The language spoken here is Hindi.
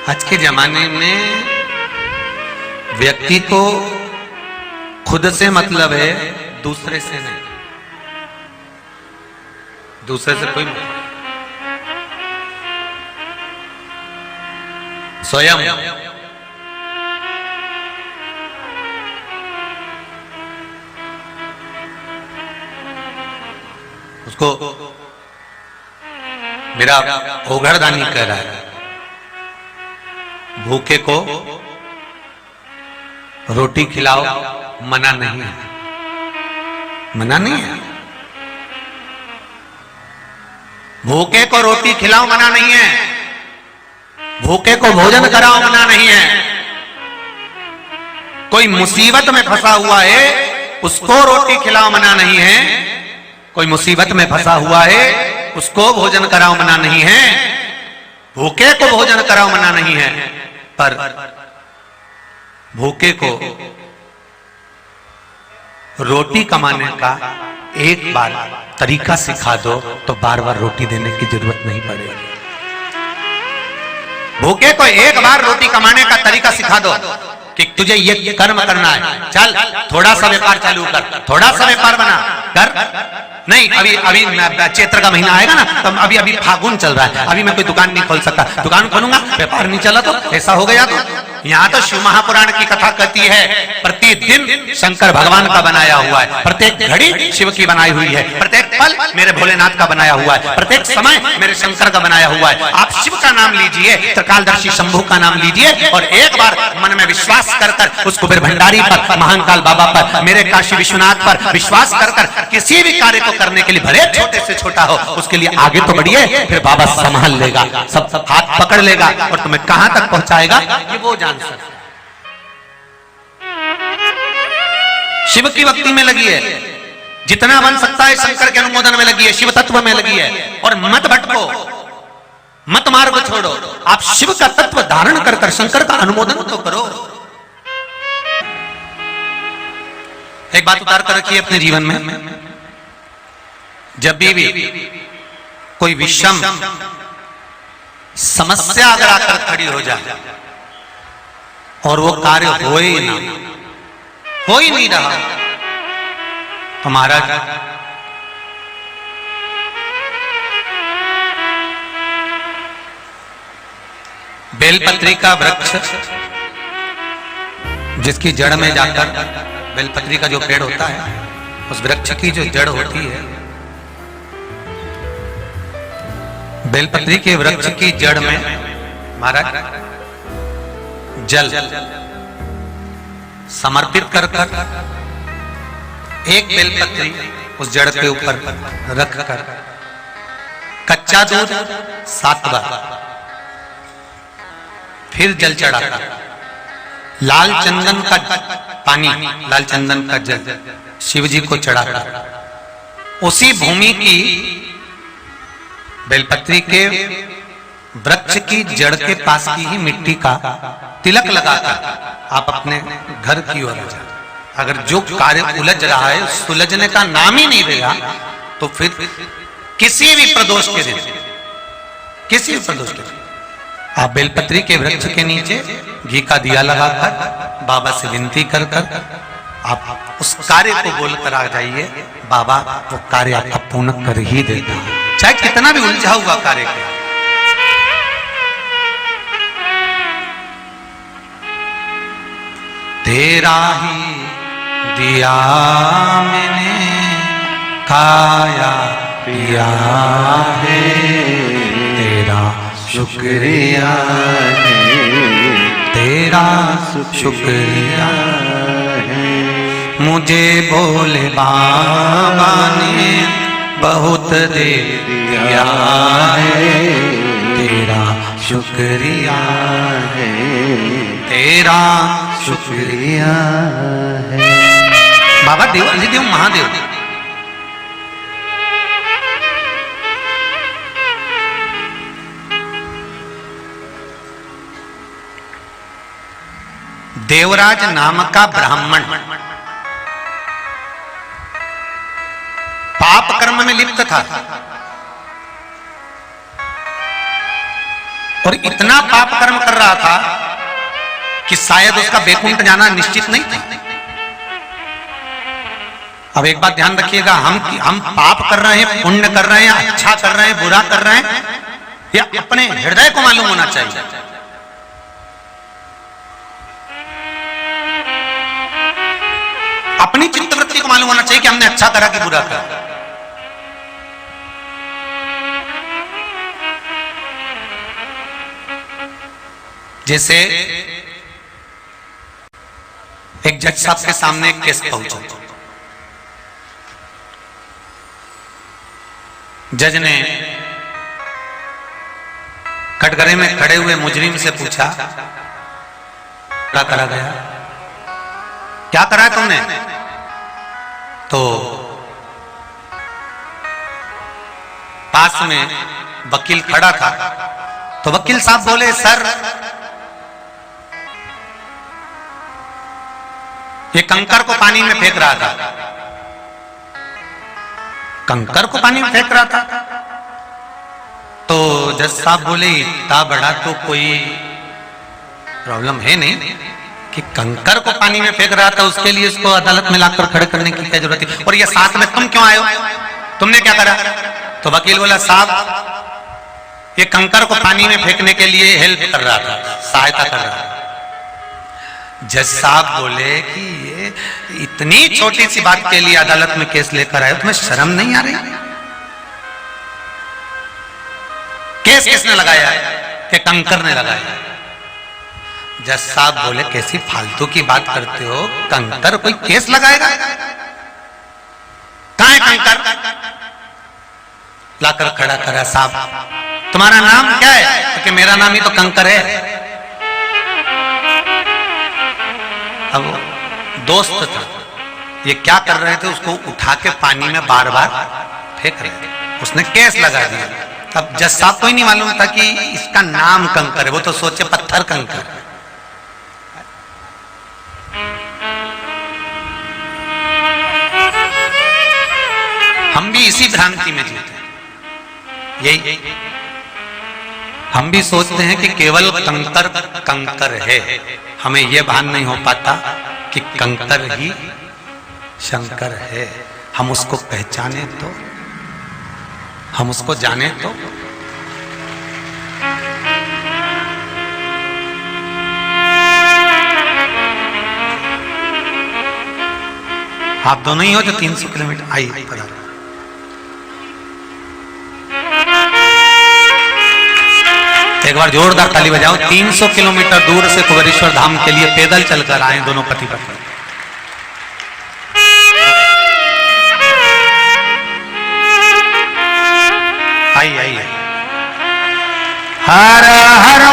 आज के जमाने में व्यक्ति को खुद से मतलब है, दूसरे से नहीं। दूसरे से कोई स्वयं उसको मेरा ओघरदानी कह रहा है, भूखे को रोटी खिलाओ, मना नहीं है, मना नहीं है। भूखे को रोटी खिलाओ मना नहीं है, भूखे को भोजन कराओ मना नहीं है। कोई मुसीबत में फंसा हुआ है उसको रोटी खिलाओ मना नहीं है, कोई मुसीबत में फंसा हुआ है उसको भोजन कराओ मना नहीं है, भूखे को भोजन कराओ मना नहीं है। पर भूखे को रोटी कमाने का एक बार तरीका सिखा दो तो बार बार रोटी देने की जरूरत नहीं पड़ेगी। भूखे को एक बार रोटी कमाने का तरीका सिखा दो कि तुझे ये कर्म करना है, चल थोड़ा सा व्यापार चालू कर, थोड़ा सा व्यापार बना कर। नहीं, अभी अभी चैत्र का महीना आएगा ना, तो अभी फागुन चल रहा है, अभी मैं कोई दुकान नहीं खोल सकता, दुकान खोलूंगा व्यापार नहीं चला तो ऐसा हो गया। तो यहाँ तो शिव महापुराण की कथा कहती है प्रतिदिन शंकर भगवान का बनाया हुआ है, प्रत्येक घड़ी शिव की बनाई हुई है, प्रत्येक पल मेरे भोलेनाथ का बनाया हुआ है, प्रत्येक समय मेरे शंकर का बनाया हुआ है। आप शिव का नाम लीजिए, त्रिकालदर्शी शंभू का नाम लीजिए और एक बार मन में विश्वास कर कर उस कुबेर भंडारी पर, महाकाल बाबा पर, मेरे काशी विश्वनाथ पर विश्वास कर कर किसी भी कार्य को करने के लिए भले छोटे से छोटा हो उसके लिए आगे तो बढ़िए, फिर बाबा संभाल लेगा, सब हाथ पकड़ लेगा और तुम्हें कहां तक पहुंचाएगा ये वो जान सकता। शिव की भक्ति में लगी है, जितना बन सकता है शंकर के अनुमोदन में लगी है, शिव तत्व में लगी है। और मत भटको, मत मार्ग छोड़ो, आप शिव का तत्व धारण कर कर शंकर का अनुमोदन तो करो। एक बात उतार कर रखिए अपने जीवन में, जब भी कोई विषम समस्या अगर आकर खड़ी हो जाए और वो कार्य हो ही ना, हो ही नहीं रहा, तो महाराज बेलपत्री का वृक्ष जिसकी जड़ में जाकर, बेलपत्री का जो पेड़ होता है उस वृक्ष की जो जड़ होती है, बेलपत्री के वृक्ष की जड़ में महाराज जल समर्पित कर कर एक बेलपत्री उस जड़ के ऊपर रख कर कच्चा दूध 7 बार, फिर जल चढ़ाकर लाल चंदन का पानी, लाल चंदन का जल शिव जी को चढ़ाकर उसी भूमि की बेलपत्री के वृक्ष की जड़ के पास की ही मिट्टी का तिलक लगाकर आप अपने घर की ओर आ जाए। अगर जो कार्य उलझ रहा है सुलझने का नाम ही नहीं देगा तो फिर किसी भी प्रदोष के दिन, किसी भी प्रदोष के दिन आप बेलपत्री के वृक्ष के नीचे घी का दिया लगाकर बाबा से विनती कर कर आप उस कार्य को बोलकर आ जाइए, बाबा वो कार्य आपका पूर्ण कर ही देगा, चाहे कितना भी उलझा हुआ कार्य है। तेरा ही दिया मैंने खाया पिया है, तेरा शुक्रिया है, तेरा शुक्रिया है। मुझे भोले बाबा ने बहुत दे दिया है, तेरा शुक्रिया है, तेरा शुक्रिया है। बाबा देव महादेव देवराज नाम का ब्राह्मण पाप कर्म में लिप्त था। और इतना पाप कर्म कर रहा था कि शायद उसका बैकुंठ जाना निश्चित नहीं था। अब एक बात ध्यान रखिएगा, हम पाप कर रहे हैं, पुण्य कर रहे हैं, अच्छा कर रहे हैं, बुरा कर रहे हैं, ये अपने हृदय को मालूम होना चाहिए। अपनी चित्तवृत्ति को मालूम होना चाहिए कि हमने अच्छा करा कि बुरा करा। जैसे एक जज साहब के सामने एक केस पहुंचा। जज ने कटघरे में खड़े हुए मुजरिम से पूछा, क्या करा गया, क्या करा है तुमने? तो पास में वकील खड़ा था, तो वकील साहब बोले, सर ये कंकर को पानी में फेंक रहा था। कंकर को पानी में फेंक रहा था? तो जज साहब बोले, इतना बड़ा तो कोई प्रॉब्लम है नहीं कि कंकर को पानी में फेंक रहा था, उसके लिए इसको अदालत में लाकर खड़े करने की क्या जरूरत है? और ये साथ में तुम क्यों आए हो, तुमने क्या करा? तो वकील बोला, साहब ये कंकर को पानी में फेंकने के लिए हेल्प कर रहा था, सहायता कर रहा था। जज साहब बोले कि ये इतनी छोटी सी बात के लिए अदालत में केस लेकर आए, तुम्हें शर्म नहीं आ रही? केस किसने लगाया है? कि कंकर ने लगाया। जज साहब बोले, कैसी फालतू की बात करते हो, कंकर कोई केस लगाएगा? कहां है कंकर? लाकर खड़ा करा। साहब तुम्हारा नाम क्या है? कि मेरा नाम ही तो कंकर है। अब दोस्त था, ये क्या कर रहे थे, उसको उठा के पानी में बार बार फेंक रहे थे, उसने केस लगा दिया। अब जज साहब को ही नहीं मालूम था कि इसका नाम कंकर है, वो तो सोचे पत्थर कंकर। हम भी इसी भ्रांति में जीते, यही हम भी सोचते हैं कि केवल कंकर कंकर है, हमें यह भान नहीं हो पाता कि कंकर ही शंकर है। हम उसको पहचाने तो, हम उसको जाने तो। आप दोनों ही हो जो 300 किलोमीटर आइए पधारो। एक बार जोरदार ताली बजाओ। 300 किलोमीटर दूर से कुबेरेश्वर धाम के लिए पैदल चलकर आए दोनों पति पत्नी। आइए आइए। हर हर